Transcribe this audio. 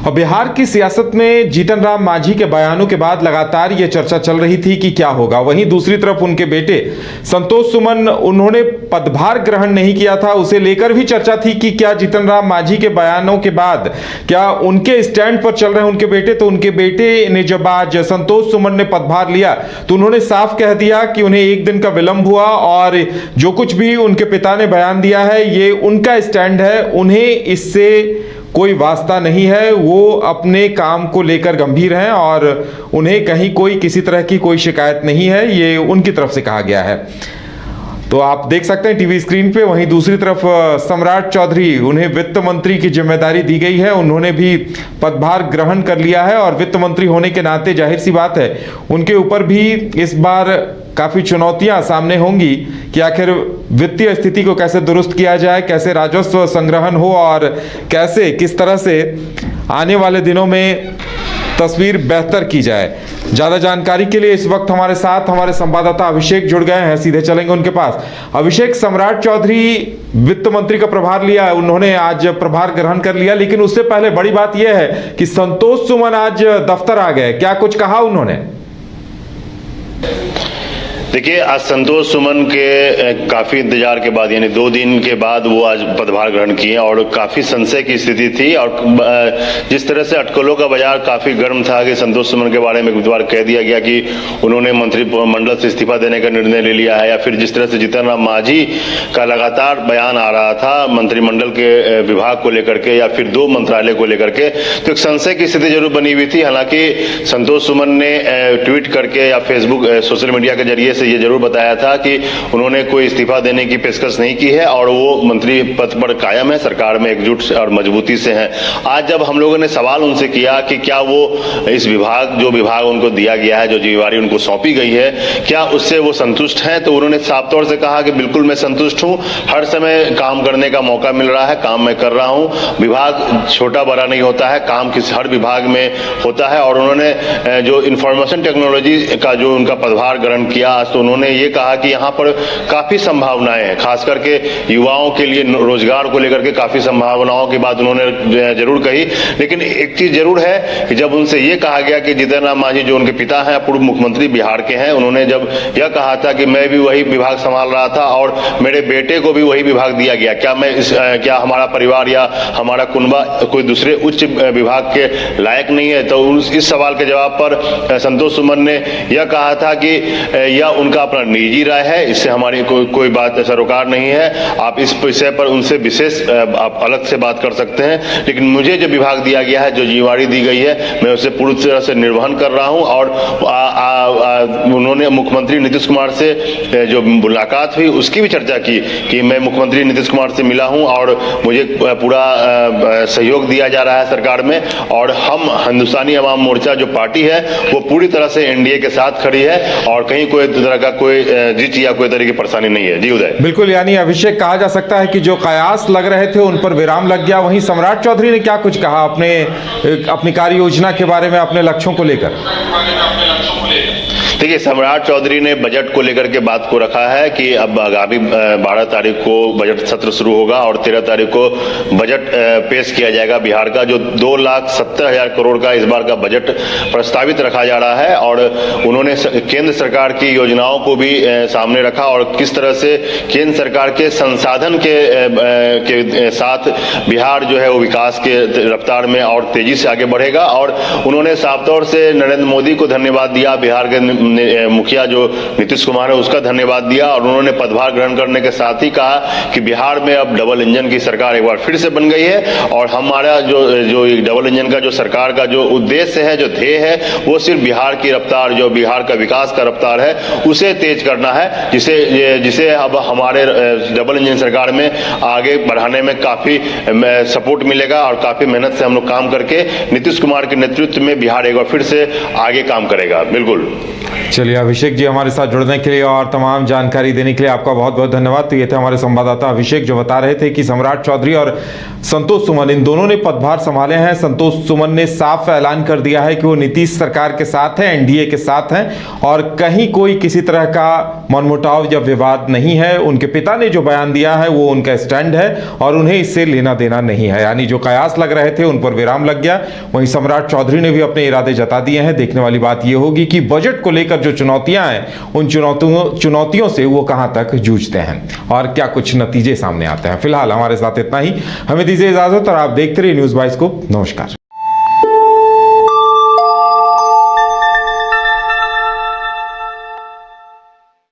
और बिहार की सियासत में जीतन राम मांझी के बयानों के बाद लगातार ये चर्चा चल रही थी कि क्या होगा। वहीं दूसरी तरफ उनके बेटे संतोष सुमन, उन्होंने पदभार ग्रहण नहीं किया था, उसे लेकर भी चर्चा थी कि क्या जीतन राम मांझी के बयानों के बाद क्या उनके स्टैंड पर चल रहे हैं उनके बेटे। तो उनके बेटे ने जब आज संतोष सुमन ने पदभार लिया तो उन्होंने साफ कह दिया कि उन्हें एक दिन का विलंब हुआ और जो कुछ भी उनके पिता ने बयान दिया है ये उनका स्टैंड है, उन्हें इससे कोई वास्ता नहीं है। वो अपने काम को लेकर गंभीर हैं और उन्हें कहीं कोई किसी तरह की कोई शिकायत नहीं है, ये उनकी तरफ से कहा गया है। तो आप देख सकते हैं टीवी स्क्रीन पे। वहीं दूसरी तरफ सम्राट चौधरी, उन्हें वित्त मंत्री की जिम्मेदारी दी गई है, उन्होंने भी पदभार ग्रहण कर लिया है और वित्त मंत्री होने के नाते जाहिर सी बात है उनके ऊपर भी इस बार काफी चुनौतियां सामने होंगी कि आखिर वित्तीय स्थिति को कैसे दुरुस्त किया जाए, कैसे राजस्व संग्रहण हो और कैसे किस तरह से आने वाले दिनों में तस्वीर बेहतर की जाए। ज्यादा जानकारी के लिए इस वक्त हमारे साथ हमारे संवाददाता अभिषेक जुड़ गए हैं, सीधे चलेंगे उनके पास। अभिषेक, सम्राट चौधरी वित्त मंत्री का प्रभार लिया, उन्होंने आज प्रभार ग्रहण कर लिया, लेकिन उससे पहले बड़ी बात यह है कि संतोष सुमन आज दफ्तर आ गए, क्या कुछ कहा उन्होंने? देखिए, आज संतोष सुमन के काफी इंतजार के बाद यानी 2 दिन के बाद वो आज पदभार ग्रहण किए और काफी संशय की स्थिति थी और जिस तरह से अटकलों का बाजार काफी गर्म था कि संतोष सुमन के बारे में एक बार कह दिया गया कि उन्होंने मंत्रिमंडल से इस्तीफा देने का निर्णय ले लिया है, या फिर जिस तरह से जीतन राम मांझी का लगातार बयान आ रहा था मंत्रिमंडल के विभाग को लेकर के या फिर 2 मंत्रालय को लेकर के, तो एक संशय की स्थिति जरूर बनी हुई थी। हालांकि संतोष सुमन ने ट्वीट करके या फेसबुक सोशल मीडिया के जरिए से ये जरूर बताया था कि उन्होंने कोई इस्तीफा देने की पेशकश नहीं की है और वो मंत्री पद पर कायम है, सरकार में एकजुट और मजबूती से हैं। आज जब हम लोगों ने सवाल उनसे किया कि क्या वो इस विभाग उनको दिया गया है, जो जिम्मेवारी उनको सौंपी गई है, क्या उससे वो संतुष्ट हैं, तो उन्होंने साफ तौर से कहा कि बिल्कुल मैं संतुष्ट हूं, हर समय काम करने का मौका मिल रहा है, काम मैं कर रहा हूं। विभाग छोटा बड़ा नहीं होता है, काम हर विभाग में होता है। और उन्होंने जो इंफॉर्मेशन टेक्नोलॉजी का जो उनका पदभार ग्रहण किया, आज तो उन्होंने ये कहा कि यहाँ पर काफी संभावनाएं हैं, खास करके युवाओं के लिए रोजगार को लेकर के काफी संभावनाओं की बात उन्होंने जरूर कही। लेकिन एक चीज जरूर है कि जब उनसे ये कहा गया कि जीतन राम मांझी जो उनके पिता हैं, पूर्व मुख्यमंत्री बिहार के हैं, उन्होंने जब यह कहा था कि मैं भी वही विभाग संभाल रहा था और मेरे बेटे को भी वही विभाग दिया गया, क्या हमारा परिवार या हमारा कुनबा कोई दूसरे उच्च विभाग के लायक नहीं है? तो इस सवाल के जवाब पर संतोष सुमन ने यह कहा था कि यह उनका अपना निजी राय है, इससे हमारी कोई बात सरोकार नहीं है, आप इस विषय पर उनसे विशेष आप अलग से बात कर सकते हैं, लेकिन मुझे जो विभाग दिया गया है, जो जिम्मेवारी दी गई है, मैं उसे पूरी तरह से निर्वहन कर रहा हूं। और उन्होंने मुख्यमंत्री नीतीश कुमार से जो मुलाकात हुई उसकी भी चर्चा की कि मैं मुख्यमंत्री नीतीश कुमार से मिला हूं और मुझे पूरा सहयोग दिया जा रहा है सरकार में, और हम हिंदुस्तानी अवाम मोर्चा जो पार्टी है वो पूरी तरह से एनडीए के साथ खड़ी है और कहीं कोई तरह का कोई जीत या कोई तरह की परेशानी नहीं है। जी उदय। बिल्कुल, यानी अभिषेक, कहा जा सकता है कि जो कयास लग रहे थे उन पर विराम लग गया। वहीं सम्राट चौधरी ने क्या कुछ कहा अपनी कार्य योजना के बारे में, अपने लक्ष्यों को लेकर? देखिए, सम्राट चौधरी ने बजट को लेकर के बात को रखा है कि अब आगामी 12 तारीख को बजट सत्र शुरू होगा और 13 तारीख को बजट पेश किया जाएगा बिहार का, जो 2,70,000 करोड़ का इस बार का बजट प्रस्तावित रखा जा रहा है। और उन्होंने केंद्र सरकार की योजनाओं को भी सामने रखा और किस तरह से केंद्र सरकार के संसाधन के साथ बिहार जो है वो विकास के रफ्तार में और तेजी से आगे बढ़ेगा। और उन्होंने साफ तौर से नरेंद्र मोदी को धन्यवाद दिया, बिहार के मुखिया जो नीतीश कुमार है उसका धन्यवाद दिया, और उन्होंने पदभार ग्रहण करने के साथ ही कहा कि बिहार में अब डबल इंजन की सरकार एक बार फिर से बन गई है और हमारा जो डबल इंजन का जो सरकार का जो उद्देश्य है, जो ध्येय है, वो सिर्फ बिहार की रफ्तार, जो बिहार का विकास का रफ्तार है उसे तेज करना है, जिसे अब हमारे डबल इंजन सरकार में आगे बढ़ाने में काफी सपोर्ट मिलेगा और काफी मेहनत से हम लोग काम करके नीतीश कुमार के नेतृत्व में बिहार एक बार फिर से आगे काम करेगा। बिल्कुल। चलिए अभिषेक जी, हमारे साथ जुड़ने के लिए और तमाम जानकारी देने के लिए आपका बहुत बहुत धन्यवाद। तो ये थे हमारे संवाददाता अभिषेक, जो बता रहे थे कि सम्राट चौधरी और संतोष सुमन, इन दोनों ने पदभार संभाले हैं। संतोष सुमन ने साफ ऐलान कर दिया है कि वो नीतीश सरकार के साथ हैं, एनडीए के साथ हैं और कहीं कोई किसी तरह का मनमुटाव या विवाद नहीं है। उनके पिता ने जो बयान दिया है वो उनका स्टैंड है और उन्हें इससे लेना देना नहीं है, यानी जो कयास लग रहे थे उन पर विराम लग गया। वहीं सम्राट चौधरी ने भी अपने इरादे जता दिए हैं। देखने वाली बात यह होगी कि बजट को लेकर जो चुनौतियां हैं, उन चुनौतियों से वो कहां तक जूझते हैं और क्या कुछ नतीजे सामने आते हैं। फिलहाल हमारे साथ इतना ही, हमें दीजिए इजाजत और आप देखते रहिए न्यूज़ बाइस्कोप। नमस्कार।